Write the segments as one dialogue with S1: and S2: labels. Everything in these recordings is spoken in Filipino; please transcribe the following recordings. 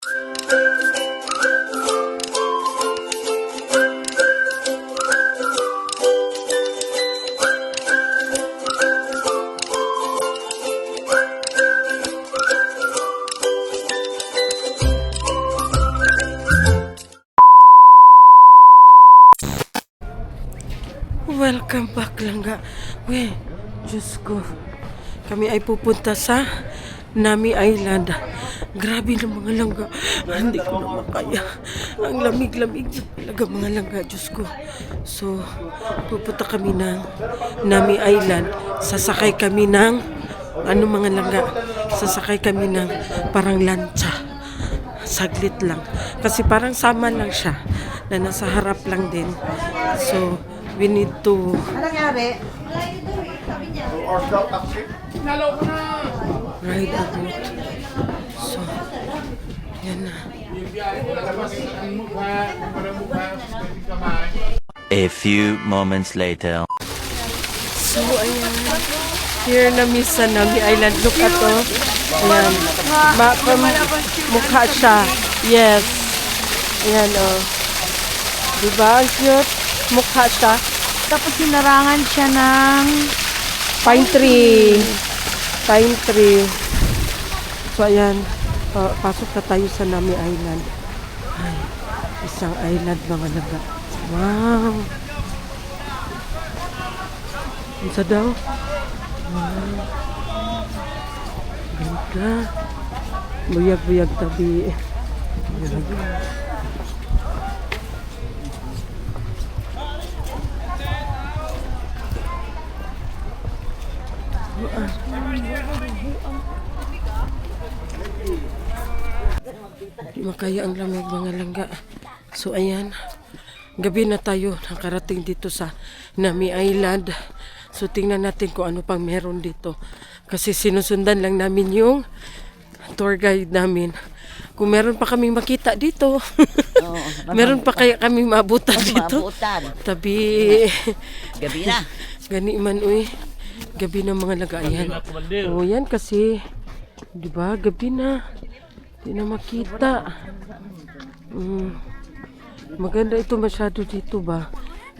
S1: Welcome back, langga. We, Diyos ko. Kami ay pupunta sa Nami Island. Grabe ng mga langga. Hindi ko na makaya. Ang lamig-lamig talaga mga langga, Diyos ko. So, pupunta kami ng Nami Island. Sasakay kami ng, mga langga? Sasakay kami ng parang lancha. Saglit lang. Kasi parang sama lang siya na nasa harap lang din. So, we need to ride a boat. So, yan na.
S2: A few moments later.
S1: So, ayan. Here na sa Nami Island. Look at to. Ayan. Mukha siya. Yes. Ayan, oh. Diba? Ang cute. Mukha siya.
S3: Tapos sinarangan siya ng
S1: Pine tree. Pine tree. So, ayan. Pasok na tayo sa Nami Island. Ay, isang island mga laga. Wow. Isa daw. Wow. Ganda. Buyag-buyag tabi. Buyag. Di makaya ang lamig mga langga. So ayan, gabi na tayo nakarating dito sa Nami Island. So tingnan natin kung ano pang meron dito. Kasi sinusundan lang namin yung tour guide namin. Kung meron pa kaming makita dito. Meron pa kaya kaming maabutan dito. Tabi.
S3: gabi na.
S1: Gani man uy. Gabi na mga lagayan. O yan kasi, di ba? Gabi na. Di na makita. Maganda ito masyado dito ba?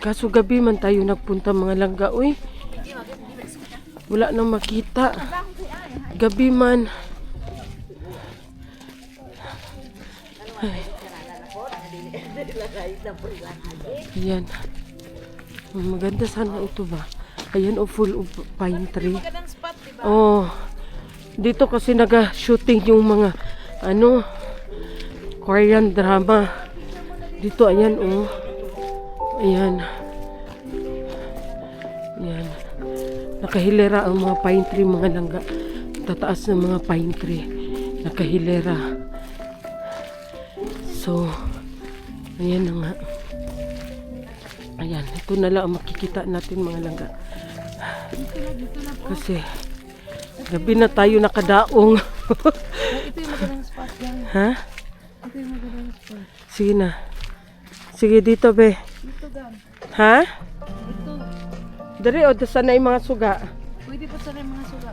S1: Kaso gabi man tayo nagpunta mga langga. Uy, wala nang makita. Gabi man. Ay. Ayan. Maganda sana ito ba? Ayan, full of pine tree. Oh, dito kasi naga-shooting yung mga, Korean drama. Dito, ayan, oh. Ayan. Ayan. Nakahilera ang mga pine tree, mga langga. Tataas ng mga pine tree. Nakahilera. So, ayan na nga. Ayan, ito na lang ang makikita natin mga langga. Kasi gabi na tayo nakadaong.
S3: Ito yung magandang spot yan.
S1: Ha?
S3: Ito yung magandang spot.
S1: Sige na. Sige dito be.
S3: Dito gan.
S1: Ha?
S3: Ito.
S1: Dari o sana yung mga suga.
S3: Pwede pa sana yung mga suga.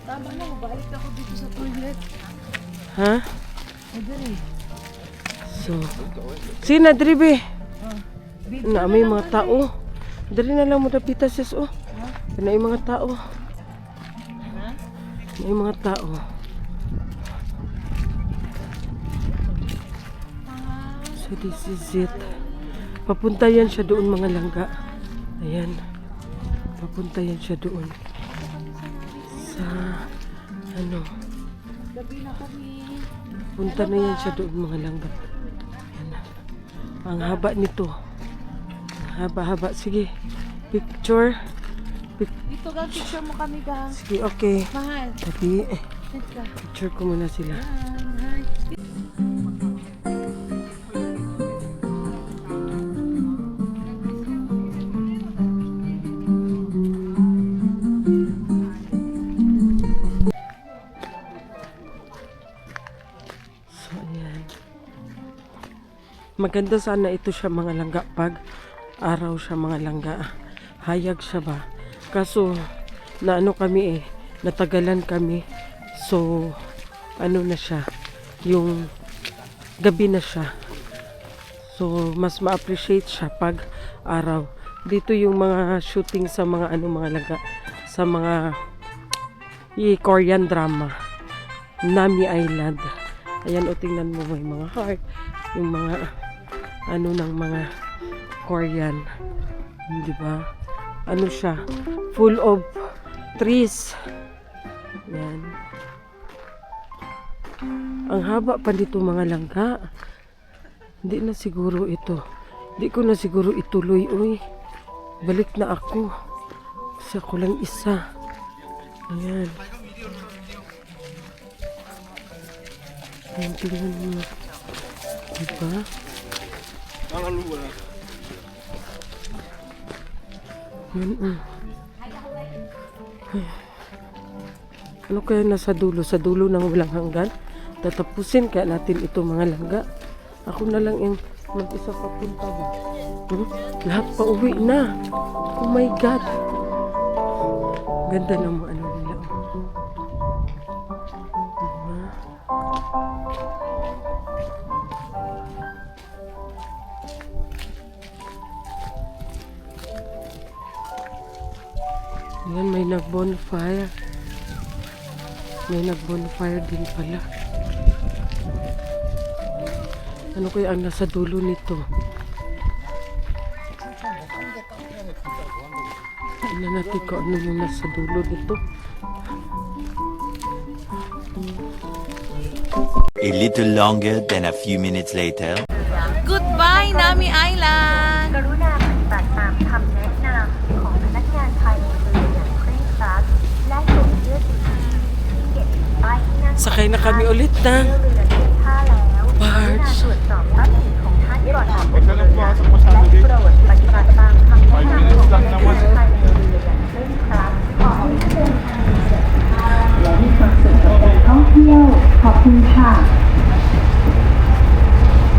S3: Tama na, mabalik ako dito sa toilet.
S1: Ha?
S3: Madali.
S1: So, sige na dari be. Na may mga tao. Dari na lang mo dapita sis oh. Na yung mga tao. May mga tao. So this is it. Papunta yan siya doon mga langga. Ayan. Papunta yan siya doon. Sa
S3: Gabi na kami.
S1: Punta na yan siya doon mga langga. Ayan. Ang haba nito. Haba-haba. Sige. Picture.
S3: Dito gan, picture mo kami gan.
S1: Sige, okay.
S3: Mahal.
S1: Tapi,
S3: Let's go.
S1: picture ko muna sila.
S3: Hi.
S1: So, ayan. Maganda sana ito siya mga langga pag araw siya mga langga. Hayag siya ba? Kaso, na kami natagalan kami. So, na siya. yung gabi na siya. So, mas ma-appreciate siya pag araw. Dito yung mga shooting sa mga mga langga, sa mga Korean drama. Nami Island. Ayan, o tingnan mo, may mga heart, yung mga ng mga Korean. Di ba? Ano siya? Full of trees. Yan. Ang haba pa dito mga langga. Hindi na siguro ito. Hindi ko na siguro ituloy. Uy, balik na ako. Kasi ako lang isa. Ayan. Ayan, tingnan mo. Diba? Yan, Ano kaya nasa dulo? Sa dulo ng walang hanggan? Tatapusin kaya natin ito mga langga. Ako na lang yung mag-isa papunta ba? Lahat pa uwi na. Oh my God. Ganda ng mga nila. Diba? Ayan, may nag-bonfire. May nag-bonfire din pala. Ano kaya ang nasa dulo nito? Tignan natin kung ano yung nasa dulo nito.
S2: A little longer than a few minutes later.
S3: Goodbye, Nami Island!
S4: กรุณาปฏิบัติตามคำแนะนำของพนักงานภายในเรืออย่างเคร่งครัดและสวมเสื้อชูชีพที่เก็บป้ายที่นั่ง
S1: Sakay na kami ulit na.
S4: เรือเทียบท่าแล้วกรุณาตรวจสอบทรัพย์สินของท่านก่อนออกเรือและโปรดปฏิบัติตามคำแนะนำของพนักงานภายในเรืออย่างเคร่งครัดขอให้ทุกท่านและมีความสุขกับการท่องเที่ยวขอบคุณค่ะ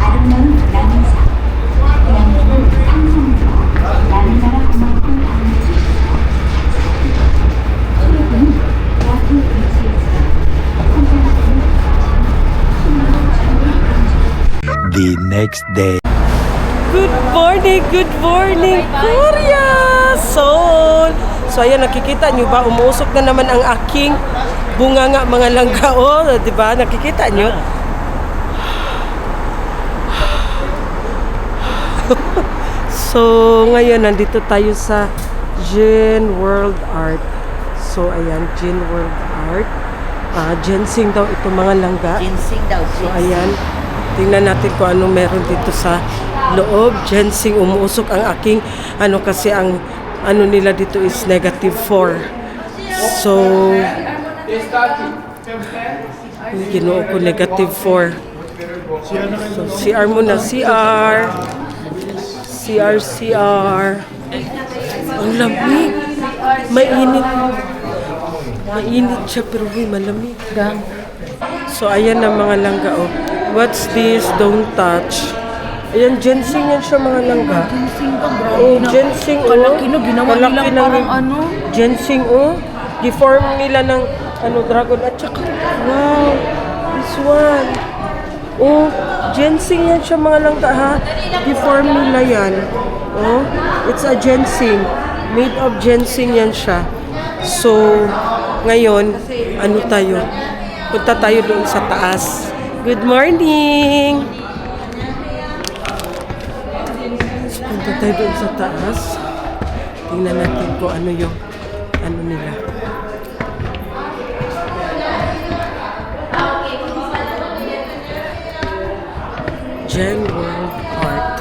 S4: 아름다운 남인사 대한민국 상상에서 남인나라만큼 안내주십니다. 출입은 야구 위치에서 선택하는
S2: The next day.
S1: Good morning, Korea! Seoul! So, ayan, nakikita nyo ba? Umuusok na naman ang aking bunganga mga langga. Oh, di ba? Nakikita nyo? So, ngayon, nandito tayo sa Jin World Art. So, ayan, Jin World Art. Ginseng daw ito mga langga.
S3: Ginseng daw.
S1: So, ayan. Tingnan natin kung ano meron dito sa loob. Ginseng, umuusok ang aking, kasi ang, nila dito is -4. So, ginoo ko -4. So, CR muna, CR. CR. Ang lamig. Mainit. Mainit siya pero malamig. So, ayan na mga langga. Oh. What's this? Don't touch. Ayan, ginseng yan siya mga langga.
S3: Ginseng ka, bro.
S1: Oh, ginseng.
S3: Kalaki no, ginawa nilang parang ano.
S1: Ginseng, oh. Deform nila ng dragon. At saka, wow. This one. Oh, ginseng yan siya mga langga, ha. Deform nila yan. Oh, it's a ginseng. Made of ginseng yan siya. So, ngayon, tayo? Punta tayo doon sa taas. Good morning! So, punta tayo doon sa taas. Tingnan natin kung ano yung nila. Jen World Art.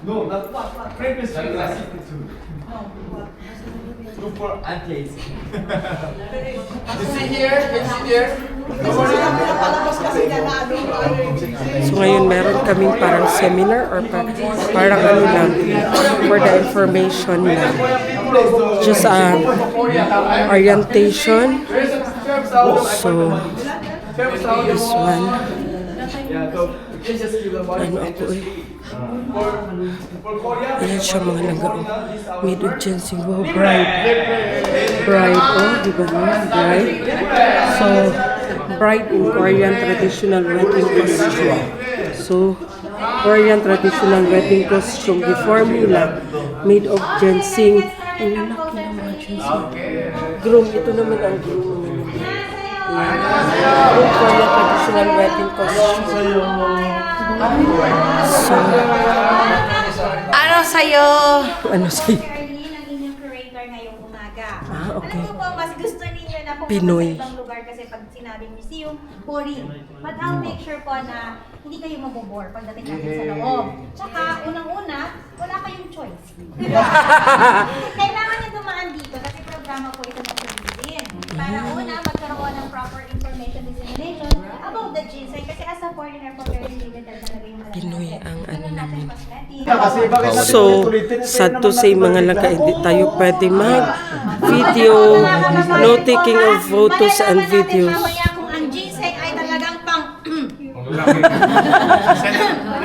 S5: No, that's previous Look for athletes. You see here? Can you see there?
S1: So ngayon meron kaming parang seminar or parang lang for the information lang. Just orientation. So this one. ano ako eh. Ayan siya mga langga. Oh. Made of ginseng. Wow, bright. Bright, oh. Diba na? Bright. So, bright in Korean traditional wedding costume. So, Korean traditional wedding costume. The formula made of ginseng. Ang lalaki ng mga ginseng. Groom. Ito naman ang groom. Yung Korean traditional wedding costume. So,
S3: Ano sa'yo?
S1: ano sa'yo?
S4: Charlene, ang inyong curator ngayong umaga.
S1: Okay.
S4: Alam ko po, mas gusto ninyo na pumunta
S1: Pinoy.
S4: sa ibang lugar kasi pag sinabing museum, boring. But I'll make sure po na hindi kayo mabobore pagdating natin sa loob. Tsaka, unang-una, wala kayong choice. Kailangan nyo dumaan dito kasi programa po ito ng Philippine. Para una, magkaroon ng proper information dissemination about the ginseng. Kasi as a foreigner po, very limited talaga yung alam
S1: Pinoy
S4: natin.
S1: ang ano
S4: Una natin
S1: namin.
S4: cosmetic.
S1: So, sad to say mga langga, hindi tayo pwede mag-video, no taking of photos and videos.
S4: Mamaya kung ang ginseng ay talagang pang...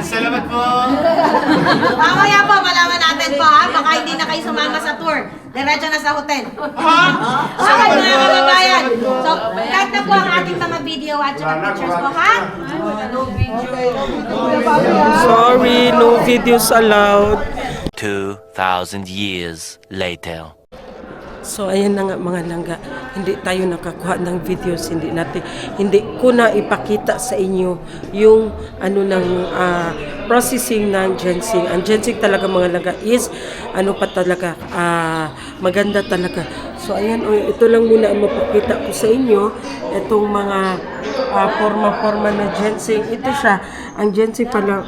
S5: Salamat po.
S4: Mamaya po, malaman natin po ha. Baka hindi na kayo sumama sa tour. Diretso na sa hotel. Okay, mga kababayan. So, cut na po ang ating mga video at saka pictures po ha.
S1: Sorry, no videos allowed.
S2: 2,000 years later.
S1: So ayan na nga mga langga, hindi tayo nakakuha ng videos, hindi ko na ipakita sa inyo yung ano ng processing ng ginseng. Ang ginseng talaga mga langga is ano pa talaga, maganda talaga. So ayan, ito lang muna ang mapakita ko sa inyo, itong mga forma-forma na ginseng. Ito siya, ang ginseng pala.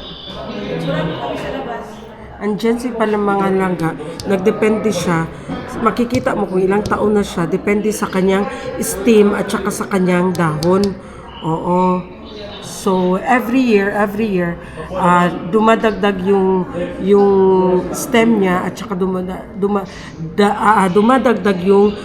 S1: Ang ginseng pala mga langga, nagdepende siya, makikita mo kung ilang taon na siya, depende sa kanyang stem at saka sa kanyang dahon. Oo. So, every year, dumadagdag yung stem niya at saka dumadagdag yung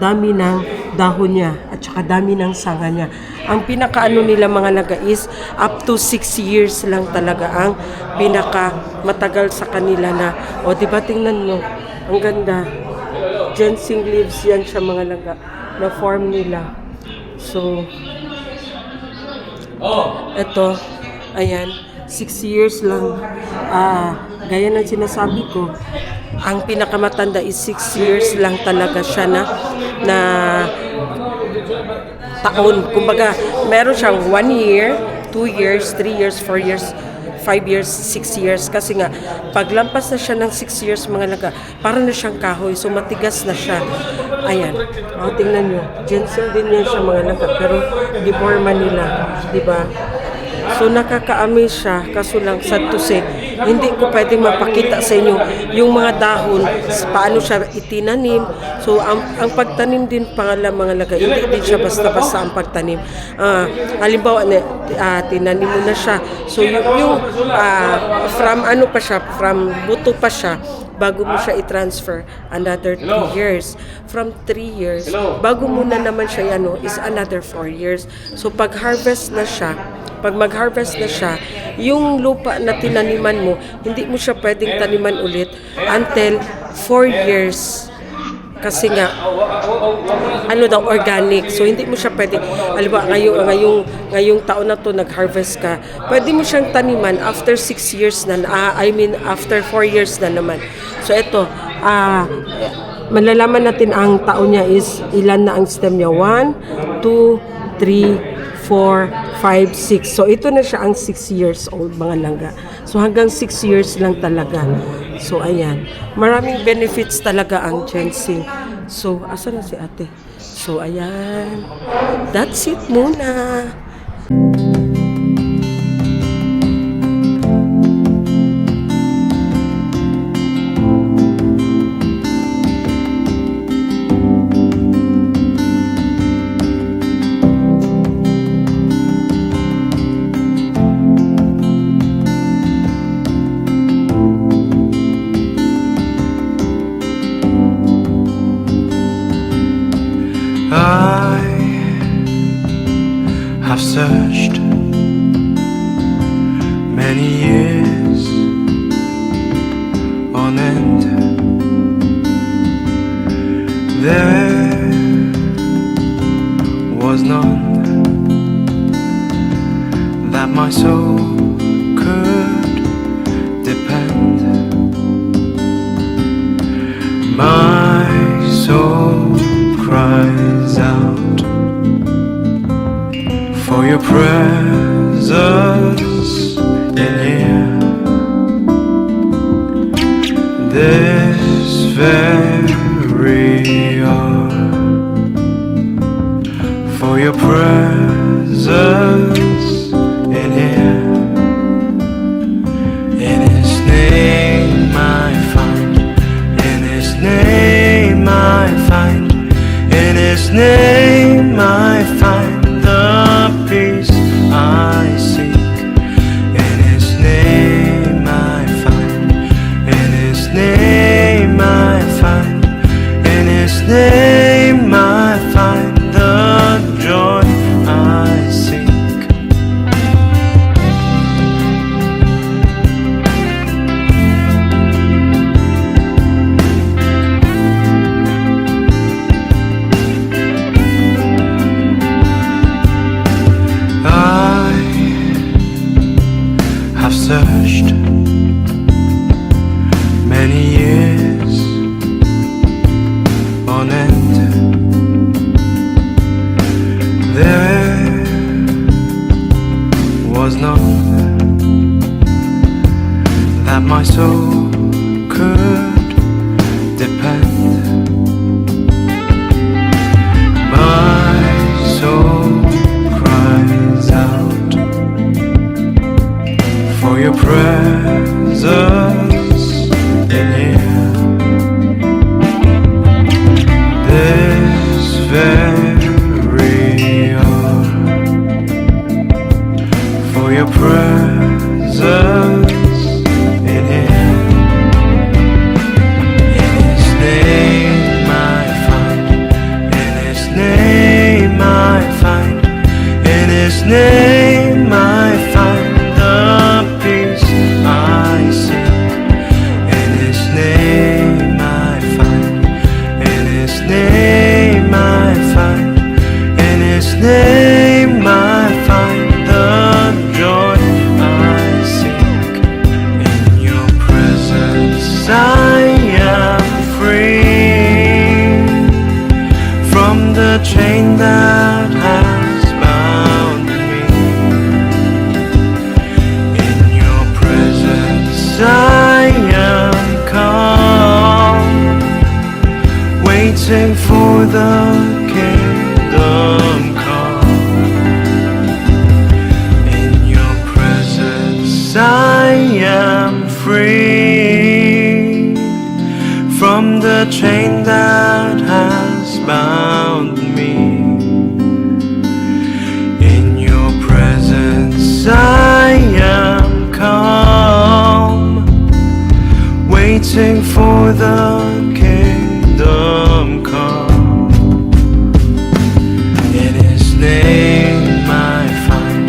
S1: dami ng dahon niya at saka dami ng sanga niya. Ang pinakaano nila mga laga is up to 6 years lang talaga ang pinaka matagal sa kanila na, o diba tingnan nyo, ang ganda. Ginseng leaves yan siya mga laga na form nila. So, ito, ayan, 6 years lang. Gaya ng sinasabi ko, ang pinakamatanda is 6 years lang talaga siya na taon. Kumbaga, meron siyang 1 year, 2 years, 3 years, 4 years, 5 years, 6 years. Kasi nga, paglampas na siya ng 6 years, mga laga, para na siyang kahoy. So, matigas na siya. Ayan. O, tingnan nyo. Ginseng din yan siya, mga laga. Pero, deforma nila. Diba? So, nakaka-amaze siya. Kaso lang, sad to say, hindi ko pwedeng mapakita sa inyo yung mga dahon, paano siya itinanim. So, ang pagtanim din pala mga laga, hindi din siya basta-basta ang pagtanim. Halimbawa, tinanim mo na siya. So, yung from ano pa siya, from buto pa siya, bago mo siya i-transfer, another 3 years. From 3 years, bago mo na naman siya is another 4 years. So, pag mag-harvest na siya, yung lupa na tinaniman mo, hindi mo siya pwedeng taniman ulit until 4 years. Kasi nga, organic. So, hindi mo siya pwedeng, ngayong taon na to nag-harvest ka, pwede mo siyang taniman after 6 years na, after 4 years na naman. So, ito, malalaman natin ang taon niya is ilan na ang stem niya. 1, 2, 3, 4, 5, 6. So, ito na siya ang 6 years old, mga langga. So, hanggang 6 years lang talaga. So, ayan. Maraming benefits talaga ang ginseng. So, asa na si ate? So, ayan. That's it muna.
S6: I have searched There was none that my soul could depend. My soul cries out for your presence in here. This very hour, for your presence in here. In His name I find, in His name I find, in His name I find the peace I seek. In His name I find, in His name I find, in His name I find the joy I seek. I have searched many years on end. There was none that my soul could depend. My soul cries out for your presence in here. This very hour, for your presence in here. In His name I find, in His name I find, in His name I find the peace I seek. In His name I find, in His name I find, in His name I find the joy I seek. In your presence I am free from the chain that has bound me. In your presence I am calm, waiting for the kingdom come. In your presence I am free from the chain that has bound me. In your presence I am calm, waiting for the kingdom come. In His name I find,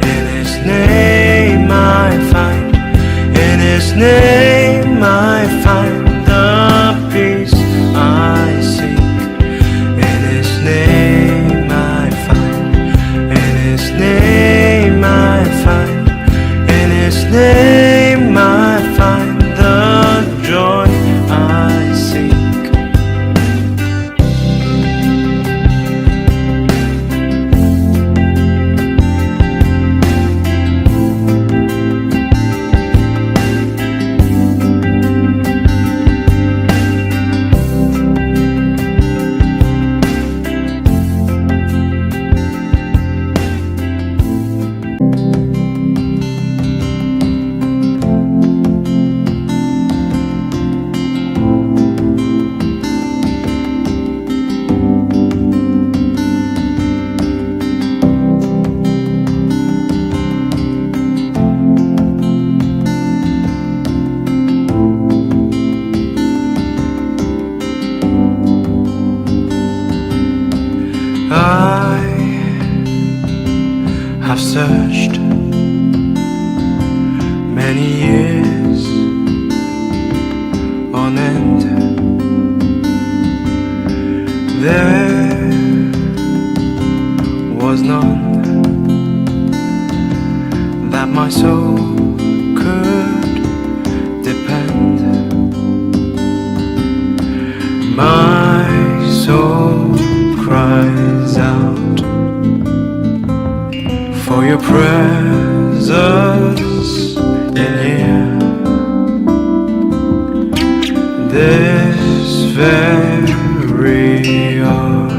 S6: in His name I find, in His name I find the peace I seek. In His name I find, in His name I find, in His name I find the joy I seek. very hour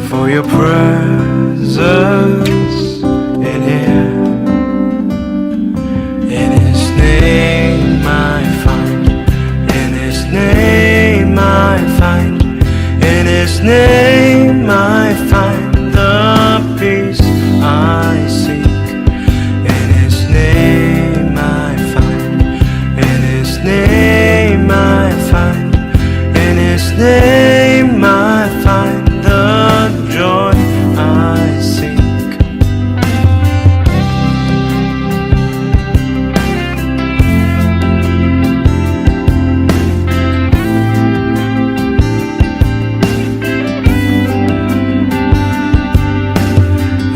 S6: for your presence in here. In His name I find, in His name I find, in His name I find the peace I seek. In His name I find, in His name I find, in His name I find the joy I seek.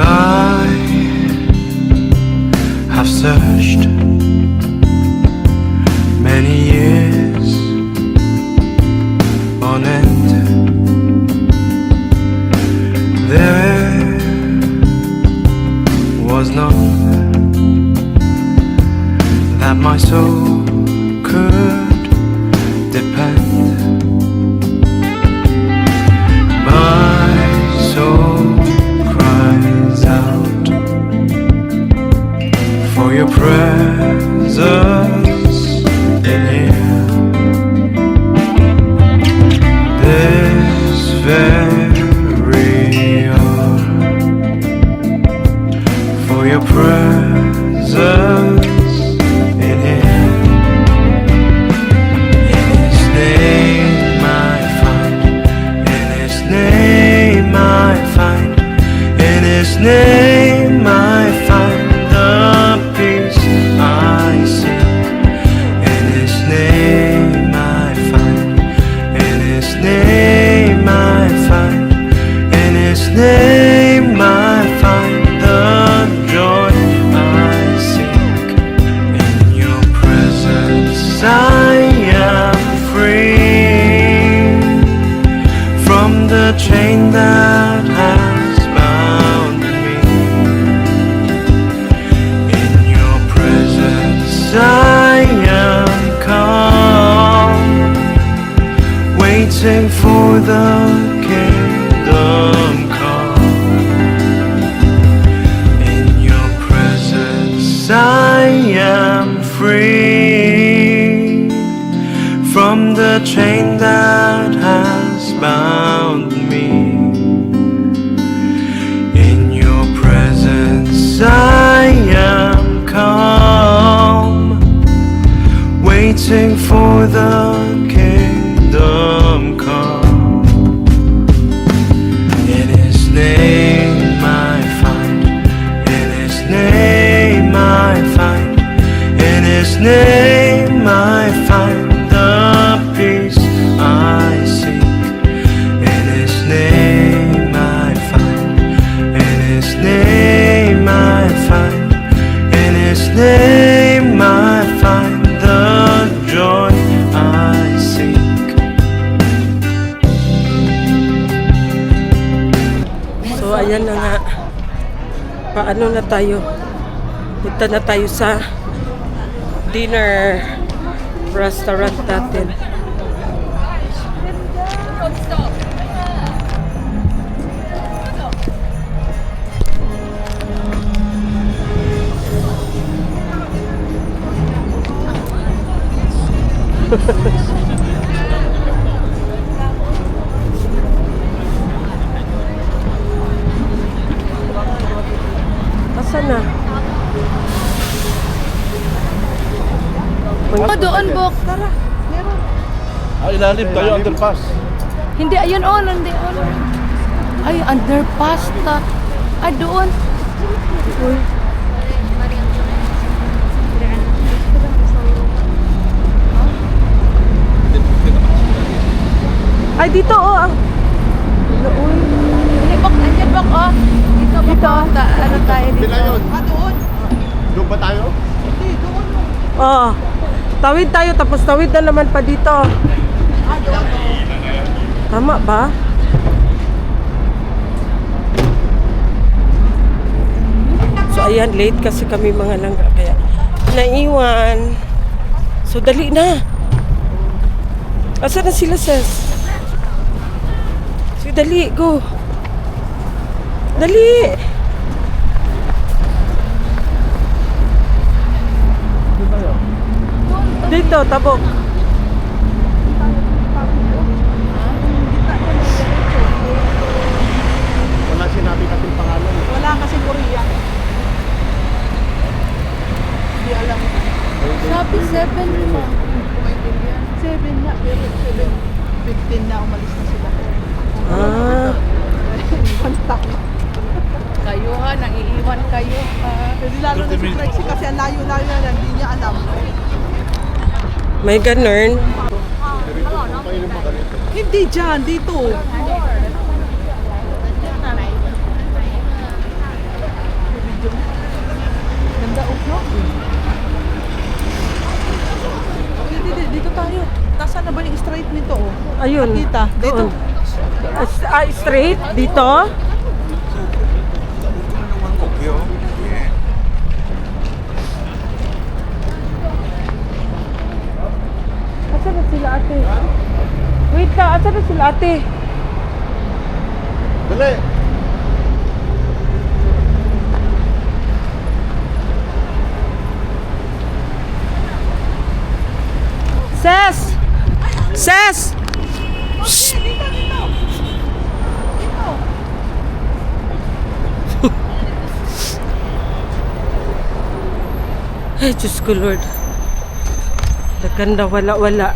S6: I have searched many years on end. There was none that my soul could depend. My soul cries out for your presence in here. This very hour for your presence in here. In His name I find, in His name I find, in His name I find the peace I seek. In His name I find, in His name I find, in His name I find the joy I seek. In your presence I am free from the chain that has bound me. In your presence I am calm, waiting for the kingdom come. In your presence I am free from the chain that has bound me. In your presence I am calm, waiting for the kingdom come. In His name I find, in His name I find, in His name I find the peace I seek. In His name I find, in His name I find, in His name I find the joy I seek.
S1: So ayan na nga. Paano na tayo? Punta na tayo sa dinner restaurant natin. Asan na?
S3: Oh, doon, Bok.
S5: Ilalim tayo, underpass.
S3: Hindi, ayun, oh, hindi, oh. Ay, underpass ta. Ay, doon. Uy.
S1: Ay, dito oh. Uy.
S3: Hindi, Bok, andyan, Bok, oh. Dito, Bok, oh. Ano tayo dito?
S5: Pila yun? Doon. Doon ba tayo?
S1: Oo. Tawid tayo, tapos tawid na naman pa dito. Tama ba? So ayan, late kasi kami mga langga, kaya naiwan. So dali na. Asa na sila, Ses? Sige, dali, go. Dali! Dito, tabok.
S5: Wala sinabi kasing pangalan.
S7: Wala kasi Korea. Hindi alam.
S3: Sabi 7 pa.
S7: 7 na, pero 7:15 na umalis na sila.
S1: Ah,
S7: Kontak.
S3: Kayo ha, nangiiwan kayo ha.
S7: Pero lalo na si Prexy kasi ang layo-layo na yan, hindi niya alam.
S1: may ganun.
S7: Hindi dyan, dito. Ganda no? Dito tayo. Nasaan na ba yung straight nito? Oh?
S1: Ayun.
S7: Kita, dito.
S1: Doon. Straight? Dito? Asa na sila ate? Wait ka, asa na sila ate?
S5: Dali!
S1: Ses! Ses! Shh! Ay, Diyos ko, Lord. Naganda, wala-wala.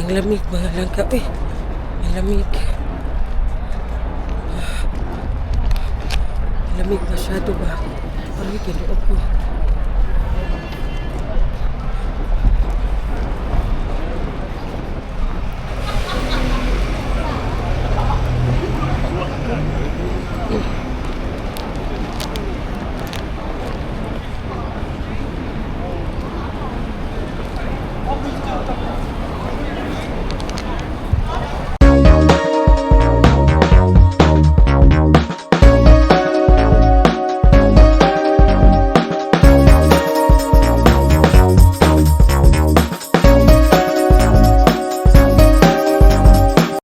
S1: Ang lamig, mga langka. Eh, ang lamig. Lamig masyado ba? Ay, kinoo ko.